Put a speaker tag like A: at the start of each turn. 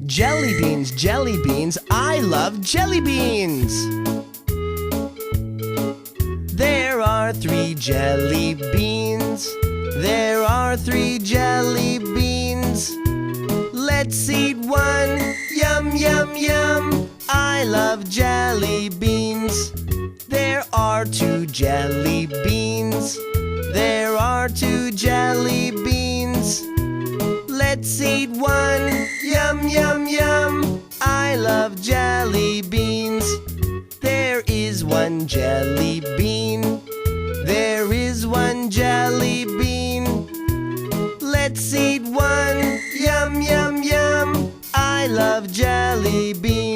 A: Jelly beans, jelly beans, I love jelly beans. There are 3 jelly beans. There are 3 jelly beans. Let's eat one. Yum, yum, yum. I love jelly beans. There are 2 jelly beans. There are 2 jelly beans. Let's eat one. Yum, yum, yum. I love jelly beans. There is 1 jelly bean. There is 1 jelly bean. Let's eat one. Yum, yum, yum. I love jelly beans.